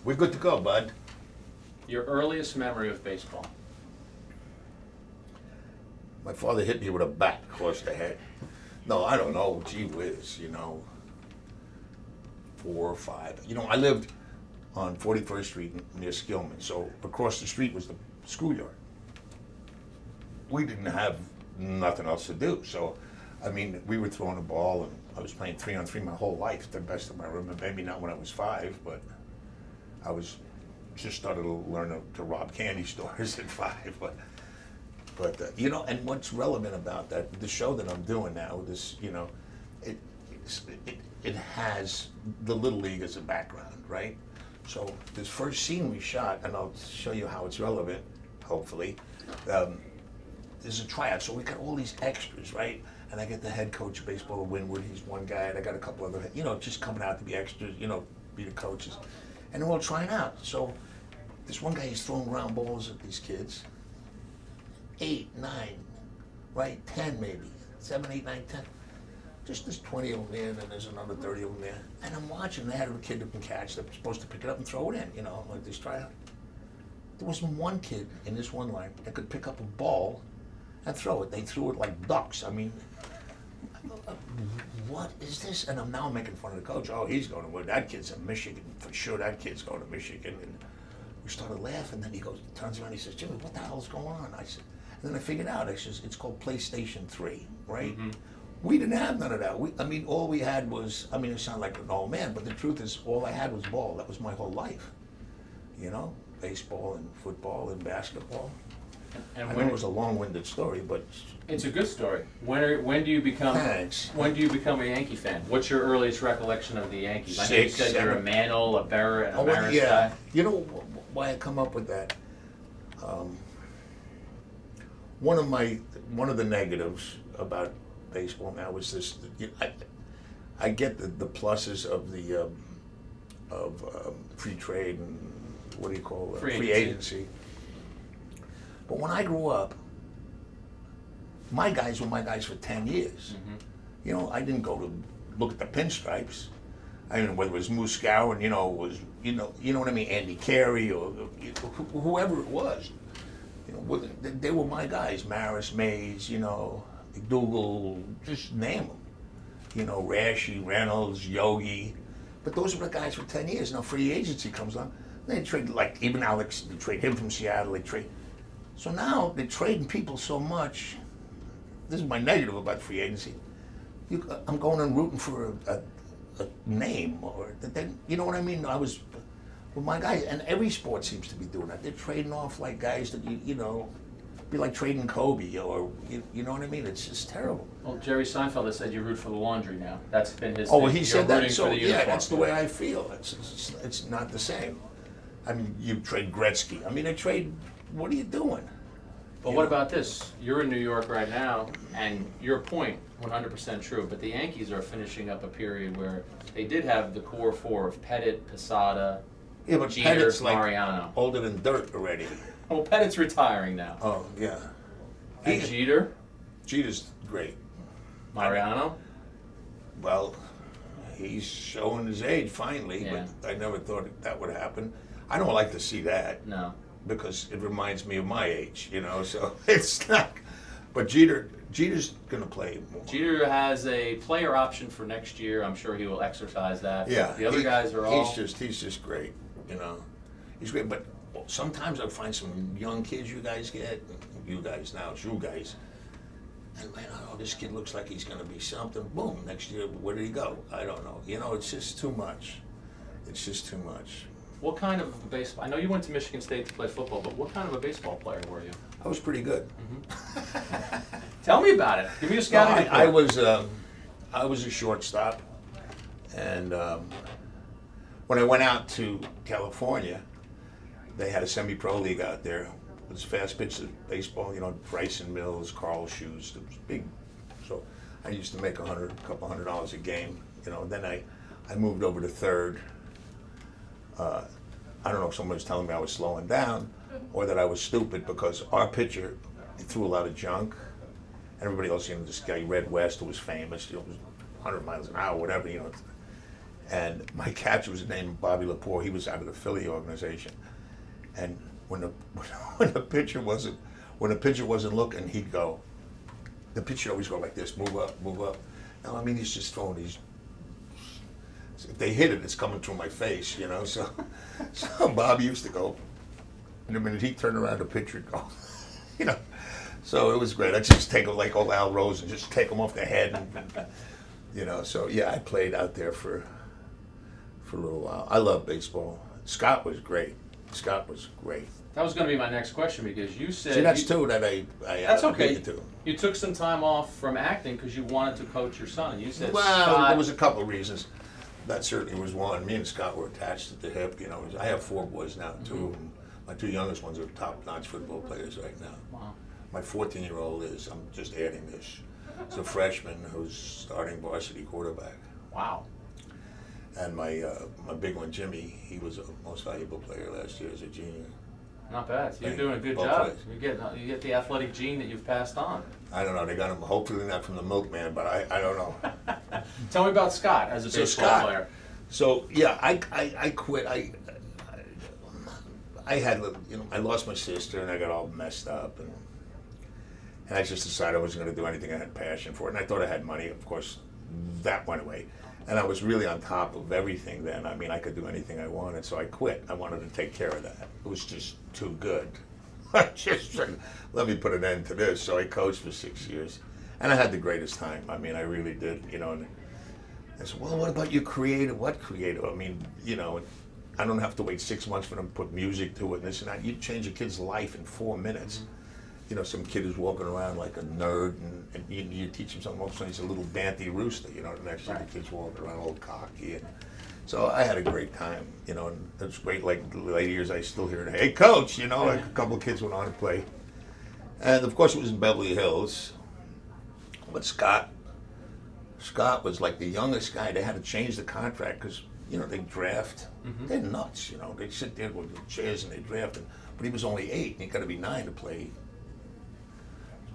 We're good to go, bud. Your earliest memory of baseball? My father hit me with a bat across the head. No, I don't know. Gee whiz, 4 or 5. I lived on 41st Street near Skillman, so across the street was the schoolyard. We didn't have nothing else to do, so, we were throwing a ball, and I was playing 3-on-3 my whole life, the best of my remember. Maybe not when I was 5, but I was just started to learn to rob candy stores at 5, but and what's relevant about that, the show that I'm doing now, this, it has the Little League as a background, right? So this first scene we shot, and I'll show you how it's relevant, hopefully, there's a tryout, so we got all these extras, right? And I get the head coach of baseball of Wynwood, he's one guy, and I got a couple other, just coming out to be extras, be the coaches. And they're all trying out. So this one guy, he's throwing ground balls at these kids. 8, 9, right? 10 maybe. 7, 8, 9, 10. Just there's 20 of them there, and then there's another 30 of them there. And I'm watching, they had a kid who can catch, they're supposed to pick it up and throw it in, like this tryout. There wasn't one kid in this one line that could pick up a ball and throw it. They threw it like ducks. What is this? And I'm now making fun of the coach. Oh, he's going to win. That kid's in Michigan. For sure, that kid's going to Michigan. And we started laughing. Then he turns around, he says, Jimmy, what the hell's going on? I said, and then I figured out, it's called PlayStation 3, right? Mm-hmm. We didn't have none of that. All we had was, it sounded like an old man, but the truth is, all I had was ball. That was my whole life. Baseball and football and basketball. And I know it was a long-winded story, but it's a good story. When do you become? Thanks. When do you become a Yankee fan? What's your earliest recollection of the Yankees? I know you 6, said 7. you're a Mantle, a Berra, and a Maris yeah. guy. You know why I come up with that? One of the negatives about baseball now is this. I get the pluses of the free trade and what do you call it? Free agency. But when I grew up, my guys were my guys for 10 years. Mm-hmm. I didn't go to look at the pinstripes. Whether it was Moose Gower, was what I mean, Andy Carey or whoever it was. They were my guys. Maris, Mays, McDougal, just name them. Rashi, Reynolds, Yogi. But those were the guys for 10 years. Now free agency comes on. They trade, like even Alex, they trade him from Seattle, they trade. So now they're trading people so much. This is my negative about free agency. I'm going and rooting for a name, or you know what I mean? I was with my guys, and every sport seems to be doing that. They're trading off like guys that be like trading Kobe, or you know what I mean? It's just terrible. Well, Jerry Seinfeld has said you root for the laundry now. That's been his. Oh, thing. he You're said that. rooting So for the yeah, uniform. that's the way I feel. It's not the same. You trade Gretzky. They trade. What are you doing? But what about this? You're in New York right now, and your point, 100% true, but the Yankees are finishing up a period where they did have the core 4 of Pettit, Posada, Yeah, but Jeter, Pettit's like Mariano. older than dirt already. Well, Pettit's retiring now. Oh, yeah. And Jeter? Jeter's great. Mariano? Well, he's showing his age finally, Yeah. but I never thought that would happen. I don't like to see that. No. Because it reminds me of my age, so it's not. But Jeter's going to play more. Jeter has a player option for next year. I'm sure he will exercise that. Yeah. The other guys are all. He's just great, He's great, but sometimes I find some young kids you guys get, you guys now, it's you guys, and man, this kid looks like he's going to be something. Boom, next year, where did he go? I don't know. It's just too much. It's just too much. What kind of baseball? I know you went to Michigan State to play football, but what kind of a baseball player were you? I was pretty good. Mm-hmm. Tell me about it. Give me a scouting report. I was a shortstop, and when I went out to California, they had a semi-pro league out there. It was fast pitch baseball, Bryson Mills, Carl Shoes. It was big. So I used to make a couple $100 a game. Then I moved over to third. I don't know if someone was telling me I was slowing down or that I was stupid, because our pitcher threw a lot of junk. Everybody else, this guy Red West, who was famous, was 100 miles an hour, whatever, And my catcher was named Bobby Lepore. He was out of the Philly organization. And when the pitcher wasn't looking, he'd go. The pitcher always go like this, move up, move up. Now, I mean, he's just throwing these. If they hit it, it's coming through my face, you know. So Bobby used to go. And the minute he turned around, the pitcher would go, you know. So it was great. I'd just take him like old Al Rose and just take him off the head, and, you know. So yeah, I played out there for a little while. I love baseball. Scott was great. Scott was great. That was going to be my next question, because you said... See, that's two that I that's okay. to. You took some time off from acting because you wanted to coach your son. You said, Well, Scott... there was a couple of reasons. That certainly was one. Me and Scott were attached at the hip. You know, I have 4 boys now, too. And my 2 youngest ones are top-notch football players right now. Wow. My 14-year-old is, I'm just adding this, is a freshman who's starting varsity quarterback. Wow. And my big one, Jimmy, he was a most valuable player last year as a junior. Not bad. So you're doing a good Both job. ways. You get the athletic gene that you've passed on. I don't know. They got him, hopefully not from the milkman, but I don't know. Tell me about Scott as a baseball player. So yeah, I quit. I had, you know, I lost my sister and I got all messed up, and I just decided I wasn't going to do anything I had passion for, and I thought I had money. Of course, that went away, and I was really on top of everything then. I mean, I could do anything I wanted, so I quit. I wanted to take care of that. It was just too good. I just said, let me put an end to this. So I coached for 6 years, and I had the greatest time. I mean, I really did, you know. And I said, well, what about your creative? What creative? I mean, you know, I don't have to wait 6 months for them to put music to it and this and that. You change a kid's life in 4 minutes. Mm-hmm. You know, some kid is walking around like a nerd, and you teach him something, all of a sudden he's a little banty rooster, you know, the next thing the kid's walking around all cocky. And so I had a great time, you know, and it's great, like later years I still hear it, hey coach, you know, like a couple of kids went on to play. And of course it was in Beverly Hills, but Scott was like the youngest guy. They had to change the contract because, you know, they draft, they're nuts, you know, they sit there with the chairs and they draft him, but he was only 8 and he got to be 9 to play.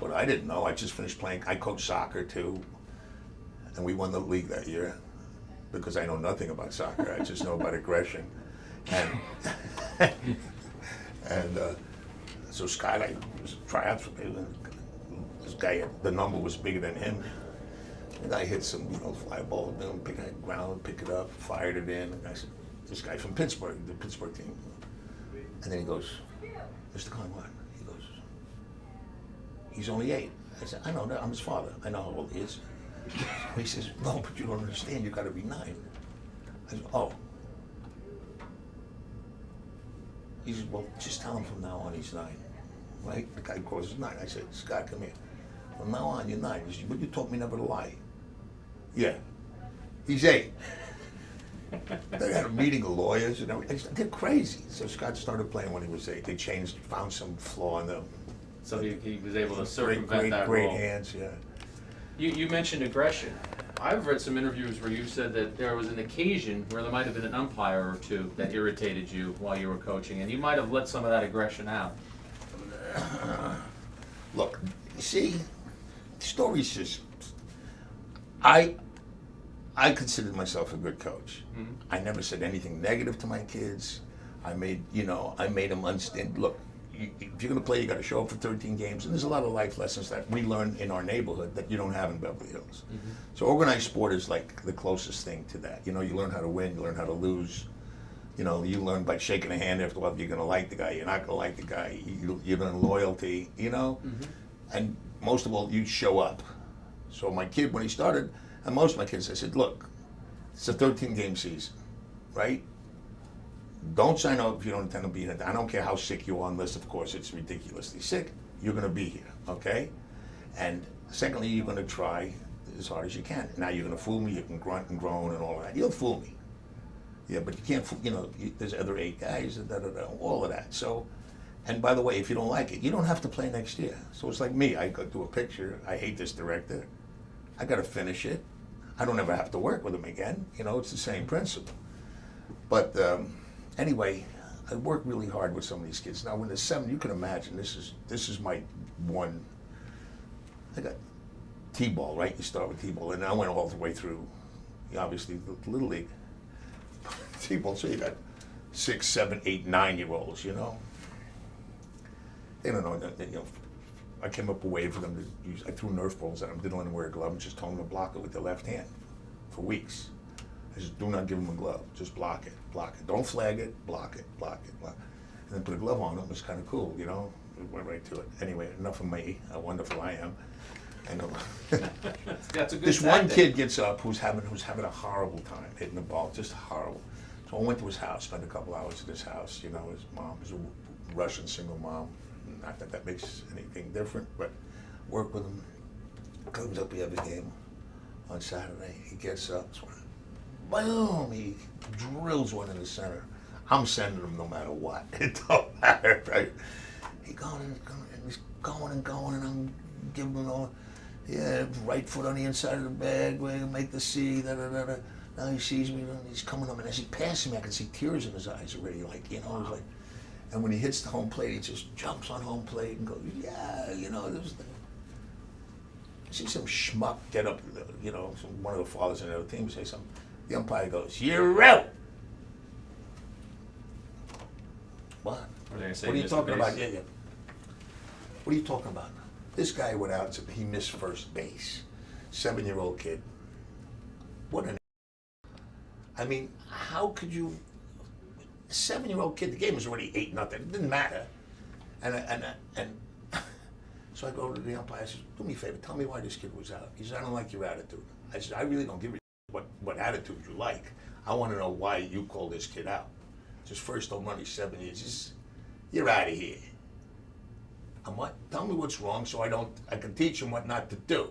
But I didn't know. I just finished playing. I coached soccer too, and we won the league that year because I know nothing about soccer. I just know about aggression, and so Scott, I was tryouts for me. This guy, the number was bigger than him. The guy hit some, you know, fly ball, pick it ground, pick it up, fired it in. And I said, this guy from Pittsburgh, the Pittsburgh team, and then he goes, Mr. Caan, what? He's only 8. I said, I know that. I'm his father. I know how old he is. So he says, no, but you don't understand. You got to be 9. I said, oh. He says, well, just tell him from now on he's 9. Right? The guy calls his 9. I said, Scott, come here. From now on, you're 9. He says, but you taught me never to lie. Yeah. He's 8. They had a meeting of lawyers and everything. They're crazy. So Scott started playing when he was 8. They changed, found some flaw in them. So he was able to circumvent that great rule. Hands, yeah. You mentioned aggression. I've read some interviews where you said that there was an occasion where there might have been an umpire or two that irritated you while you were coaching, and you might have let some of that aggression out. Look, you see, the story's just, I considered myself a good coach. Mm-hmm. I never said anything negative to my kids. I made them understand, look, if you're going to play, you got to show up for 13 games. And there's a lot of life lessons that we learn in our neighborhood that you don't have in Beverly Hills. Mm-hmm. So organized sport is like the closest thing to that. You know, you learn how to win, you learn how to lose. You know, you learn by shaking a hand after a while, you're going to like the guy, you're not going to like the guy. You learn loyalty, you know. Mm-hmm. And most of all, you show up. So my kid, when he started, and most of my kids, I said, look, it's a 13-game season, right? Don't sign up if you don't intend to be in it. I don't care how sick you are, unless, of course, it's ridiculously sick. You're going to be here, okay? And secondly, you're going to try as hard as you can. Now, you're going to fool me. You can grunt and groan and all of that. You'll fool me. Yeah, but you can't fool, you know, there's other 8 guys, all of that. So, and by the way, if you don't like it, you don't have to play next year. So it's like me. I go do a picture. I hate this director. I got to finish it. I don't ever have to work with him again. You know, it's the same principle. But anyway, I work really hard with some of these kids. Now, when they're 7, you can imagine, this is my one, I got T-ball, right? You start with T-ball, and I went all the way through, obviously, the Little League. people, so you got 6, 7, 8, 9-year-olds, you know. They don't know that, you know. I came up with a way for them to use. I threw Nerf balls at them, didn't let them wear a glove, and just told them to block it with their left hand for weeks. I said, do not give them a glove, just block it, block it. Don't flag it, block it, block it, block it. And then put a glove on them. It was kind of cool, you know. It went right to it. Anyway, enough of me, how wonderful I am. I know. That's a good This tactic. one kid gets up who's having a horrible time hitting the ball, just horrible. So I went to his house, spent a couple hours at his house. You know, his mom is a Russian single mom. Not that that makes anything different, but work with him. Comes up, we have a game on Saturday. He gets up, boom, he drills one in the center. I'm sending him no matter what. It don't matter, right? He's going and going, and I'm giving him all, yeah, right foot on the inside of the bag, we're gonna make the C, da-da-da-da. Now he sees me, and he's coming up, and as he passes me, I can see tears in his eyes already, like, you know, it's like, and when he hits the home plate, he just jumps on home plate and goes, yeah, you know, there's the, I see some schmuck get up, you know, one of the fathers in the other team say something. The umpire goes, you're out. What? What are you talking about? Yeah. What are you talking about? This guy went out and said he missed first base. 7-year-old kid. What an... I mean, how could you... A 7-year-old kid, the game was already 8-0. It didn't matter. And so I go to the umpire, I said, do me a favor, tell me why this kid was out. He said, I don't like your attitude. I said, I really don't give a what attitude you like. I want to know why you call this kid out. It's his first home run, he's 7 years. Just, you're out of here. I'm what? Tell me what's wrong so I can teach him what not to do.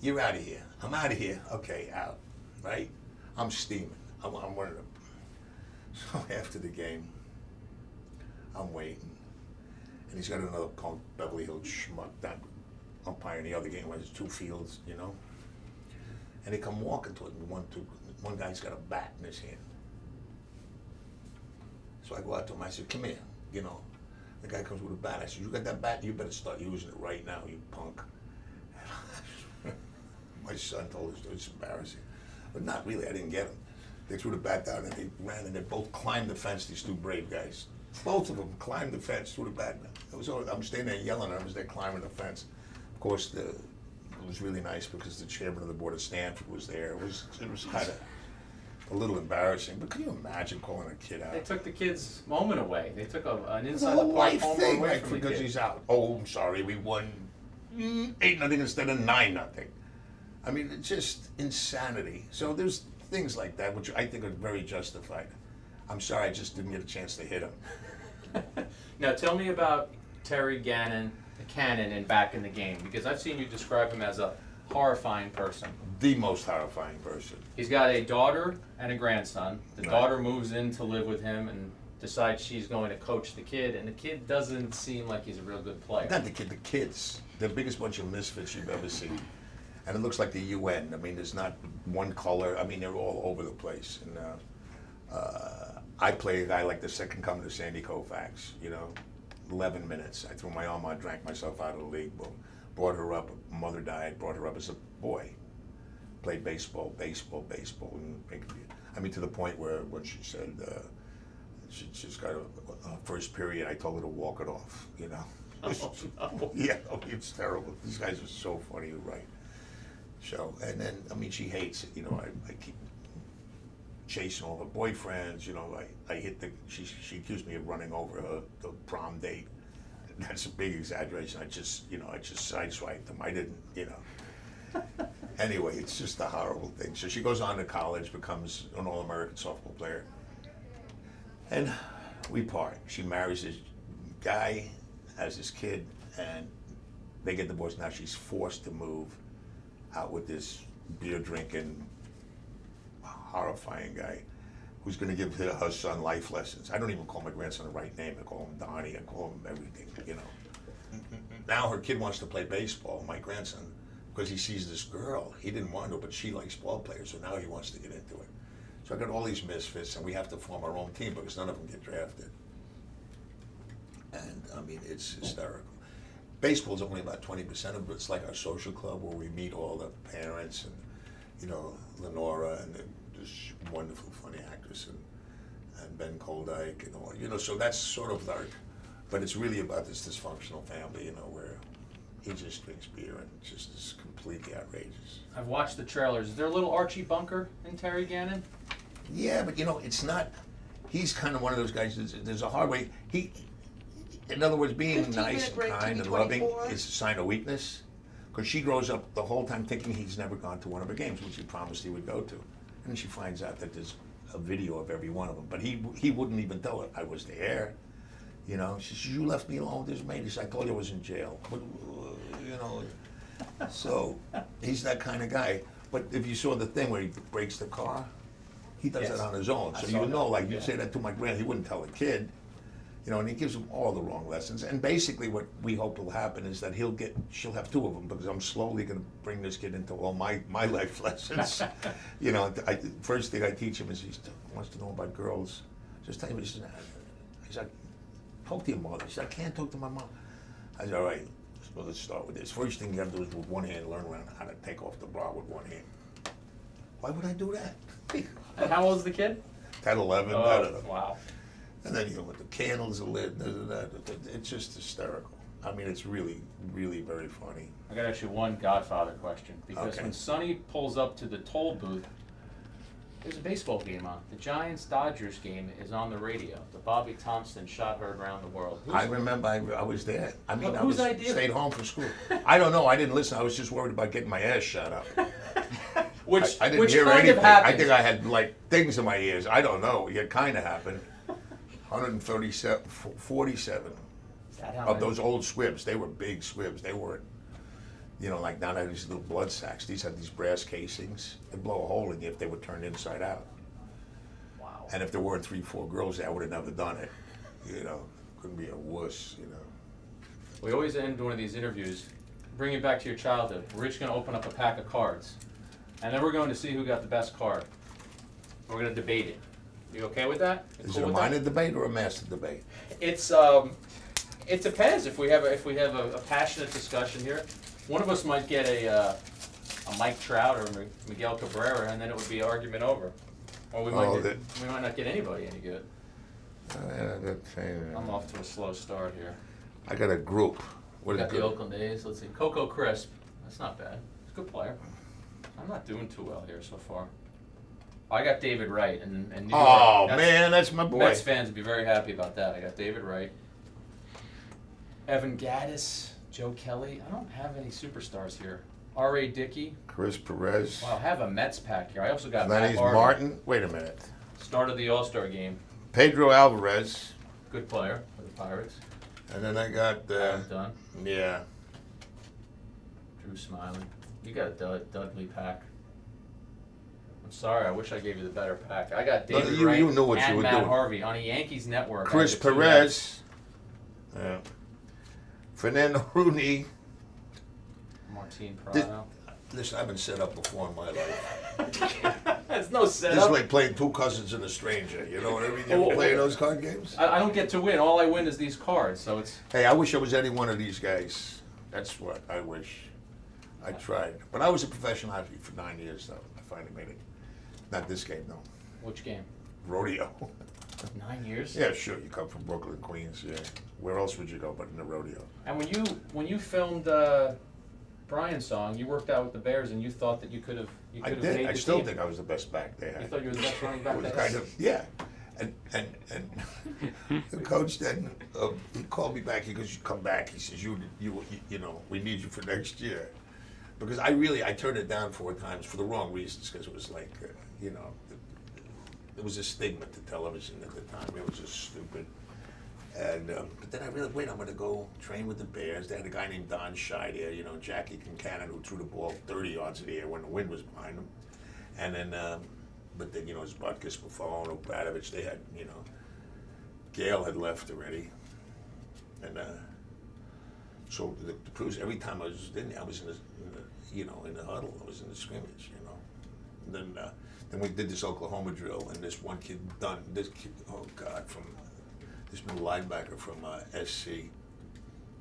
You're out of here. I'm out of here. Okay, out. Right? I'm steaming. I'm one of them. So after the game, I'm waiting. And he's got another punk, Beverly Hills schmuck, that umpire in the other game where there's 2 fields, you know? And they come walking toward me, one guy's got a bat in his hand. So I go out to him, I said, come here, you know. The guy comes with a bat. I said, you got that bat? You better start using it right now, you punk. My son told us it's embarrassing. But not really, I didn't get him. They threw the bat down and they ran and they both climbed the fence, these 2 brave guys. Both of them climbed the fence, threw the bat down. I'm standing there yelling at them as they're climbing the fence. Of course, it was really nice because the chairman of the board of Stanford was there. It was kind of a little embarrassing, but can you imagine calling a kid out? They took the kid's moment away. They took an It's a inside the whole park life home thing, away like, from the because kid. he's out. Oh, I'm sorry, we won 8-0 instead of 9-0. I mean, it's just insanity. So there's things like that, which I think are very justified. I'm sorry, I just didn't get a chance to hit him. Now tell me about Terry Gannon, the Cannon, and back in the game, because I've seen you describe him as a horrifying person. The most horrifying person. He's got a daughter and a grandson. The Right. daughter moves in to live with him and decides she's going to coach the kid, and the kid doesn't seem like he's a real good player. Not the kid, the kids. The biggest bunch of misfits you've ever seen. And it looks like the UN. I mean, there's not one color. I mean, they're all over the place. And I play a guy like the second coming to Sandy Koufax, you know, 11 minutes. I threw my arm on, drank myself out of the league. Boom. Brought her up. Mother died. Brought her up as a boy. Played baseball. And, I mean, to the point where when she said she's got a first period, I told her to walk it off, you know. Oh, no. Yeah, I mean, it's terrible. These guys are so funny, you're right. So, and then, I mean, she hates it, you know, I keep chasing all the boyfriends, you know, I hit she accused me of running over the prom date. That's a big exaggeration. I just sideswiped them. I didn't, you know. Anyway, it's just a horrible thing. So she goes on to college, becomes an All-American softball player. And we part. She marries this guy, has this kid, and they get divorced. Now she's forced to move out with this beer-drinking, horrifying guy who's going to give her son life lessons. I don't even call my grandson the right name. I call him Donnie. I call him everything, you know. Now her kid wants to play baseball, my grandson, because he sees this girl. He didn't want to, but she likes ball players, so now he wants to get into it. So I got all these misfits, and we have to form our own team because none of them get drafted. And, I mean, it's hysterical. Baseball's only about 20% of it. It's like our social club where we meet all the parents and, you know, Lenora and this wonderful, funny actress, and Ben Koldyke and all, so that's sort of like, but it's really about this dysfunctional family, where he just drinks beer and just is completely outrageous. I've watched the trailers. Is there a little Archie Bunker in Terry Gannon? Yeah, but it's not, he's kind of one of those guys, there's a hard way, in other words, being nice and kind and loving is a sign of weakness, because she grows up the whole time thinking he's never gone to one of her games, which he promised he would go to. And then she finds out that there's a video of every one of them, but he wouldn't even tell her I was there. She says, you left me alone with this mate. He said, I told you I was in jail. But, so he's that kind of guy. But if you saw the thing where he breaks the car, he does that on his own. So you'd say that to my grand, he wouldn't tell a kid. And he gives him all the wrong lessons. And basically what we hope will happen is that she'll have two of them, because I'm slowly going to bring this kid into all my life lessons. First thing I teach him is he wants to know about girls. Just tell him, he said, talk to your mother. He said, I can't talk to my mom. I said, all right, well, let's start with this. First thing you have to do is with one hand learn around how to take off the bra with one hand. Why would I do that? And how old is the kid? 10, 11, oh, I don't know. Wow. And then, with the candles lit, it's just hysterical. I mean, it's really, really very funny. I got actually one Godfather question, because when Sonny pulls up to the toll booth, there's a baseball game on. The Giants-Dodgers game is on the radio. The Bobby Thompson shot heard around the world. I remember I was there. I mean, whose idea? Stayed home from school. I don't know. I didn't listen. I was just worried about getting my ass shot up. I didn't hear anything. I think I had things in my ears. I don't know. It kind of happened. 47 of those old squibs. They were big squibs. They weren't, like now they have these little blood sacks. These had these brass casings. They'd blow a hole in you if they were turned inside out. Wow. And if there weren't 3, 4 girls there, I would have never done it. Couldn't be a wuss, We always end one of these interviews, bring it back to your childhood. We're each going to open up a pack of cards. And then we're going to see who got the best card. We're going to debate it. You okay with that? Is it a minor debate or a master debate? It's it depends. If we have a passionate discussion here, one of us might get a Mike Trout or Miguel Cabrera, and then it would be argument over. Or we might not get anybody any good. I'm off to a slow start here. I got a group. We got the Oakland A's. Let's see, Coco Crisp. That's not bad. He's a good player. I'm not doing too well here so far. I got David Wright, and New York, man, that's my boy. Mets fans would be very happy about that. I got David Wright, Evan Gattis, Joe Kelly. I don't have any superstars here. R.A. Dickey, Chris Perez. Wow, I have a Mets pack here. I also got Lenny's Martin. Wait a minute. Started the All-Star game. Pedro Alvarez. Good player for the Pirates. And then I got Done. Yeah. Drew Smiley. You got a Dudley pack. I'm sorry, I wish I gave you the better pack. I got David Wright you knew what and you were Matt doing. Harvey on a Yankees network. Chris Perez. Yeah. Fernando Rooney. Martin Prado. Listen, I've been set up before in my life. There's no setup. This is like playing two cousins and a stranger. You know what I mean? You ever play those card games? I don't get to win. All I win is these cards. So it's. Hey, I wish I was any one of these guys. That's what I wish. I tried. But I was a professional athlete for 9 years, though. I finally made it. Not this game, though. Which game? Rodeo. 9 years? Yeah, sure. You come from Brooklyn, Queens. Yeah. Where else would you go but in the rodeo? And when you filmed Brian's song, you worked out with the Bears, and you thought that you could have. I did. I still think I was the best back they had. You thought you were the best running back they had? Kind of, yeah. And the coach then he called me back. He goes, "You come back." He says, "You know, we need you for next year." Because I turned it down 4 times for the wrong reasons. Because it was like, there was a stigma to television at the time. It was just stupid. And but then I realized, wait, I'm going to go train with the Bears. They had a guy named Don Scheid there, Jackie Cannon, who threw the ball 30 yards in the air when the wind was behind him. And then, but then, it's Butkus, Buffon, Obradovic. They had, Gale had left already. And so the crews, every time I was in there, I was in the huddle. I was in the scrimmage, And then we did this Oklahoma drill, and this one kid this middle linebacker from SC,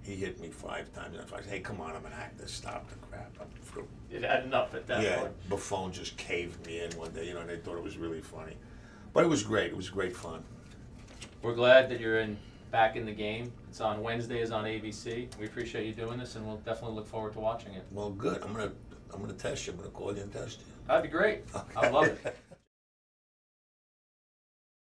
He hit me 5 times. And I said, hey, come on, I'm an actor. Stop the crap. I'm through. It had enough at that Yeah, point. Buffon just caved me in one day, you know, and they thought it was really funny. But it was great. It was great fun. We're glad that you're back in the game. It's on Wednesdays on ABC. We appreciate you doing this, and we'll definitely look forward to watching it. Well, good. I'm gonna test you. I'm gonna call you and test you. That'd be great. Okay. I love it.